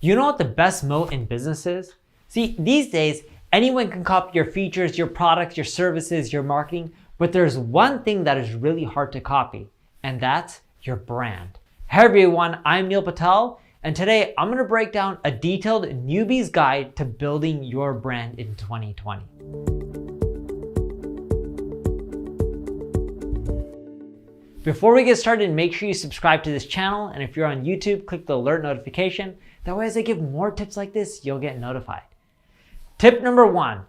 You know what the best moat in business is? See, these days, anyone can copy your features, your products, your services, your marketing, but there's one thing that is really hard to copy, and that's your brand. Hey everyone, I'm Neil Patel, and today I'm gonna break down a detailed newbie's guide to building your brand in 2020. Before we get started, make sure you subscribe to this channel, and if you're on YouTube, click the alert notification. That way, as I give more tips like this, you'll get notified. Tip number 1,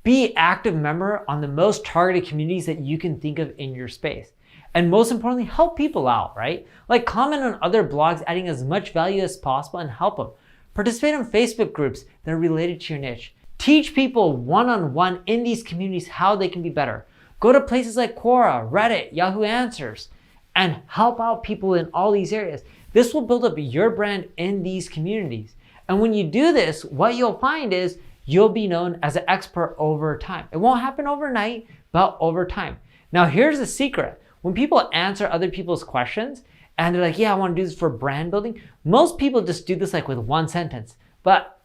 be active member on the most targeted communities that you can think of in your space. And most importantly, help people out, right? Like comment on other blogs, adding as much value as possible and help them. Participate in Facebook groups that are related to your niche. Teach people one-on-one in these communities how they can be better. Go to places like Quora, Reddit, Yahoo Answers, and help out people in all these areas. This will build up your brand in these communities. And when you do this, what you'll find is you'll be known as an expert over time. It won't happen overnight, but over time. Now, here's the secret. When people answer other people's questions and they're like, yeah, I want to do this for brand building, most people just do this like with one sentence, but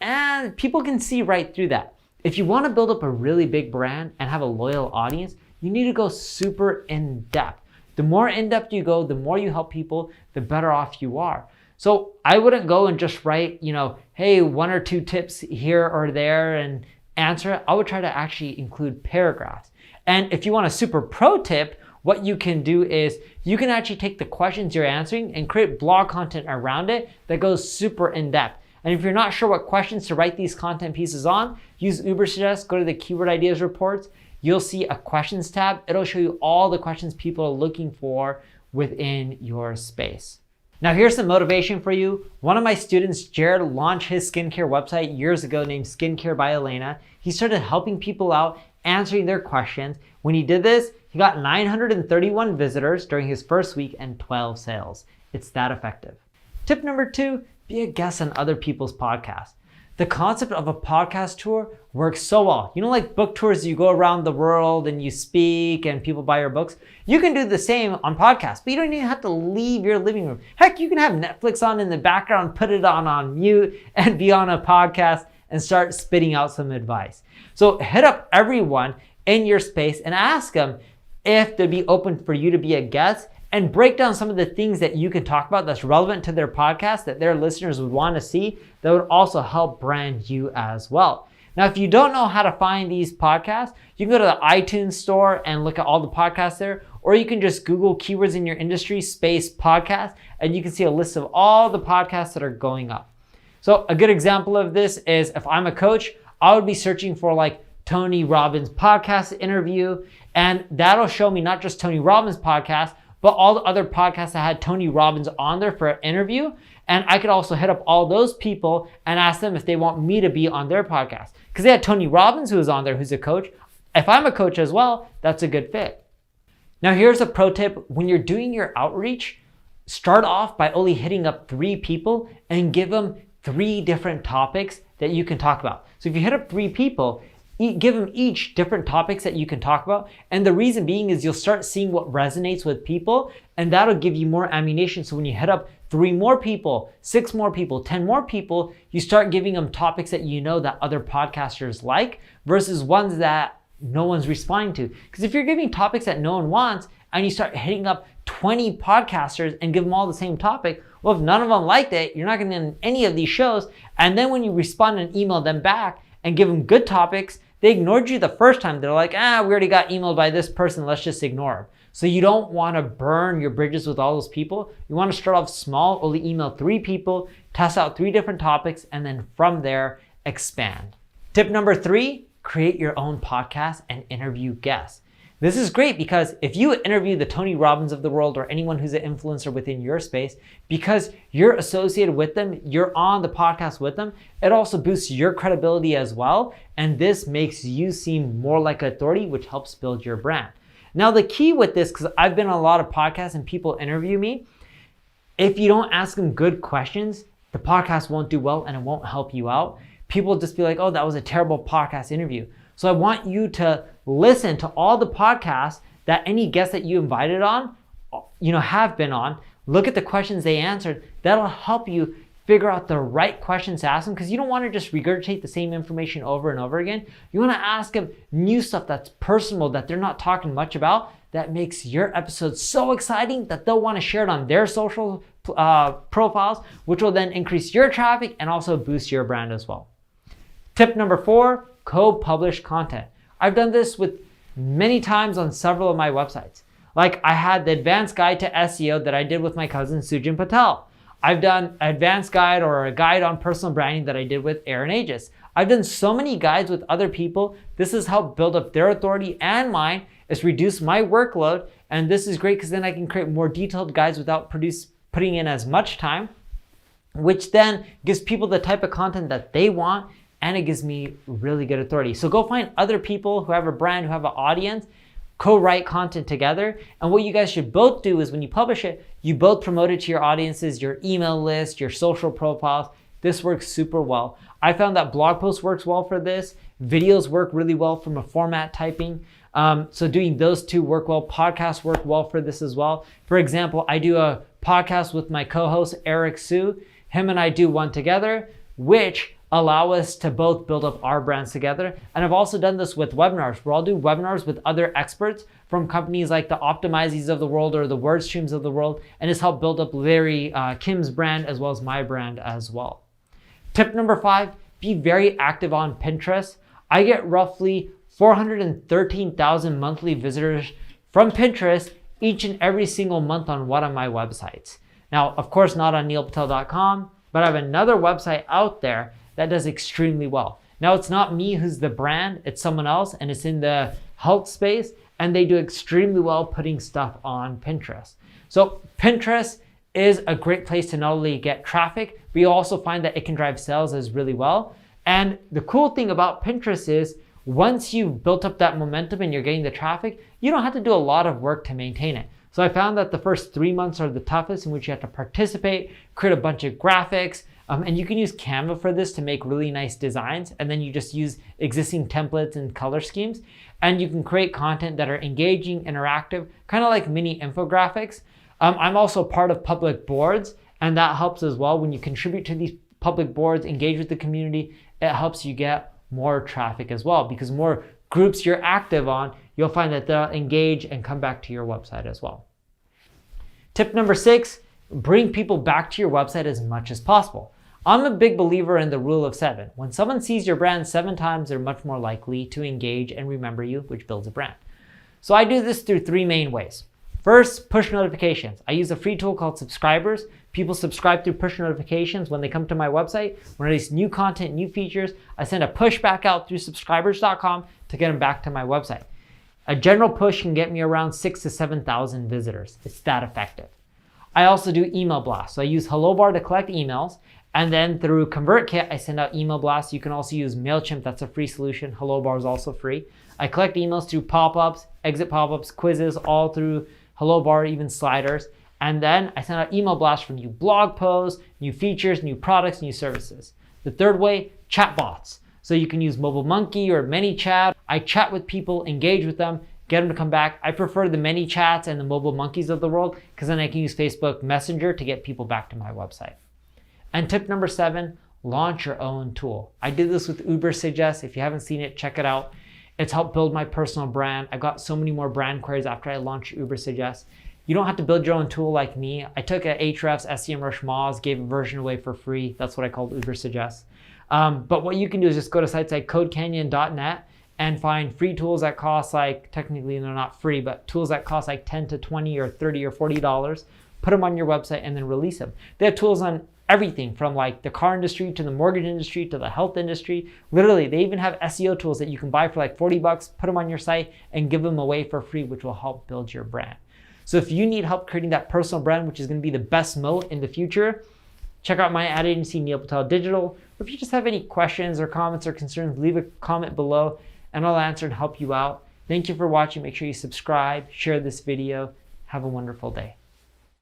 people can see right through that. If you want to build up a really big brand and have a loyal audience, you need to go super in depth. The more in depth you go, the more you help people, the better off you are. So I wouldn't go and just write, hey, 1 or 2 tips here or there and answer it. I would try to actually include paragraphs. And if you want a super pro tip, what you can do is you can actually take the questions you're answering and create blog content around it that goes super in depth. And if you're not sure what questions to write these content pieces on, use Ubersuggest, go to the keyword ideas reports. You'll see a questions tab. It'll show you all the questions people are looking for within your space. Now here's some motivation for you. One of my students, Jared, launched his skincare website years ago named Skincare by Elena. He started helping people out, answering their questions. When he did this, he got 931 visitors during his first week and 12 sales. It's that effective. Tip number 2, be a guest on other people's podcasts. The concept of a podcast tour works so well. Like book tours, you go around the world and you speak and people buy your books. You can do the same on podcasts, but you don't even have to leave your living room. Heck, you can have Netflix on in the background, put it on mute, and be on a podcast and start spitting out some advice. So hit up everyone in your space and ask them if they'd be open for you to be a guest, and break down some of the things that you can talk about that's relevant to their podcast that their listeners would want to see that would also help brand you as well. Now, if you don't know how to find these podcasts, you can go to the iTunes store and look at all the podcasts there, or you can just Google keywords in your industry space podcast, and you can see a list of all the podcasts that are going up. So a good example of this is if I'm a coach, I would be searching for like Tony Robbins podcast interview, and that'll show me not just Tony Robbins podcast, but all the other podcasts that had Tony Robbins on there for an interview. And I could also hit up all those people and ask them if they want me to be on their podcast. Because they had Tony Robbins who was on there, who's a coach. If I'm a coach as well, that's a good fit. Now here's a pro tip. When you're doing your outreach, start off by only hitting up 3 people and give them 3 different topics that you can talk about. So if you hit up 3 people, give them each different topics that you can talk about. And the reason being is you'll start seeing what resonates with people, and that'll give you more ammunition. So when you hit up 3 more people, 6 more people, 10 more people, you start giving them topics that you know that other podcasters like versus ones that no one's responding to. Because if you're giving topics that no one wants and you start hitting up 20 podcasters and give them all the same topic, well, if none of them liked it, you're not going to get in any of these shows. And then when you respond and email them back and give them good topics, they ignored you the first time. They're like, we already got emailed by this person. Let's just ignore them. So you don't want to burn your bridges with all those people. You want to start off small, only email 3 people, test out 3 different topics, and then from there, expand. Tip number 3, create your own podcast and interview guests. This is great because if you interview the Tony Robbins of the world or anyone who's an influencer within your space, because you're associated with them, you're on the podcast with them, it also boosts your credibility as well. And this makes you seem more like an authority, which helps build your brand. Now, the key with this, because I've been on a lot of podcasts and people interview me, if you don't ask them good questions, the podcast won't do well and it won't help you out. People will just be like, oh, that was a terrible podcast interview. So I want you to listen to all the podcasts that any guest that you invited on, have been on. Look at the questions they answered. That'll help you figure out the right questions to ask them, because you don't want to just regurgitate the same information over and over again. You want to ask them new stuff that's personal, that they're not talking much about, that makes your episode so exciting that they'll want to share it on their social profiles, which will then increase your traffic and also boost your brand as well. Tip number 4, co-publish content. I've done this with many times on several of my websites. Like I had the advanced guide to SEO that I did with my cousin Sujin Patel. I've done an advanced guide or a guide on personal branding that I did with Aaron Aegis. I've done so many guides with other people. This has helped build up their authority and mine. It's reduced my workload. And this is great because then I can create more detailed guides without putting in as much time, which then gives people the type of content that they want, and it gives me really good authority. So go find other people who have a brand, who have an audience, co-write content together. And what you guys should both do is when you publish it, you both promote it to your audiences, your email list, your social profiles. This works super well. I found that blog post works well for this. Videos work really well from a format typing. So doing those two work well. Podcasts work well for this as well. For example, I do a podcast with my co-host, Eric Sue. Him and I do one together, which allow us to both build up our brands together. And I've also done this with webinars, where I'll do webinars with other experts from companies like the Optimizes of the world or the WordStreams of the world, and it's helped build up Larry Kim's brand as well as my brand as well. Tip number 5, be very active on Pinterest. I get roughly 413,000 monthly visitors from Pinterest each and every single month on one of my websites. Now, of course, not on neilpatel.com, but I have another website out there that does extremely well. Now, it's not me who's the brand, it's someone else, and it's in the health space, and they do extremely well putting stuff on Pinterest. So Pinterest is a great place to not only get traffic, but you also find that it can drive sales as really well. And the cool thing about Pinterest is once you've built up that momentum and you're getting the traffic, you don't have to do a lot of work to maintain it. So I found that the first 3 months are the toughest, in which you have to participate, create a bunch of graphics, and you can use Canva for this to make really nice designs. And then you just use existing templates and color schemes. And you can create content that are engaging, interactive, kind of like mini infographics. I'm also part of public boards, and that helps as well. When you contribute to these public boards, engage with the community, it helps you get more traffic as well, because more groups you're active on, you'll find that they'll engage and come back to your website as well. Tip number 6, bring people back to your website as much as possible. I'm a big believer in the rule of 7. When someone sees your brand 7 times, they're much more likely to engage and remember you, which builds a brand. So I do this through 3 main ways. First, push notifications. I use a free tool called Subscribers. People subscribe through push notifications when they come to my website. When I release new content, new features, I send a push back out through subscribers.com to get them back to my website. A general push can get me around 6,000 to 7,000 visitors. It's that effective. I also do email blasts. So I use HelloBar to collect emails. And then through ConvertKit, I send out email blasts. You can also use MailChimp. That's a free solution. HelloBar is also free. I collect emails through pop-ups, exit pop-ups, quizzes, all through HelloBar, even sliders. And then I send out email blasts for new blog posts, new features, new products, new services. The third way, chat bots. So you can use MobileMonkey or ManyChat. I chat with people, engage with them, get them to come back. I prefer the ManyChats and the MobileMonkeys of the world, because then I can use Facebook Messenger to get people back to my website. And tip number 7, launch your own tool. I did this with Ubersuggest. If you haven't seen it, check it out. It's helped build my personal brand. I got so many more brand queries after I launched Ubersuggest. You don't have to build your own tool like me. I took a Ahrefs SEMrush Moz, gave a version away for free. That's what I called Ubersuggest. But what you can do is just go to sites like codecanyon.net and find free tools that cost like, technically they're not free, but tools that cost like 10 to 20 or 30 or $40. Put them on your website and then release them. They have tools on everything from like the car industry to the mortgage industry to the health industry. Literally, they even have SEO tools that you can buy for like $40, put them on your site and give them away for free, which will help build your brand. So if you need help creating that personal brand, which is going to be the best moat in the future, check out my ad agency, Neil Patel Digital. Or if you just have any questions or comments or concerns, leave a comment below and I'll answer and help you out. Thank you for watching. Make sure you subscribe, share this video. Have a wonderful day.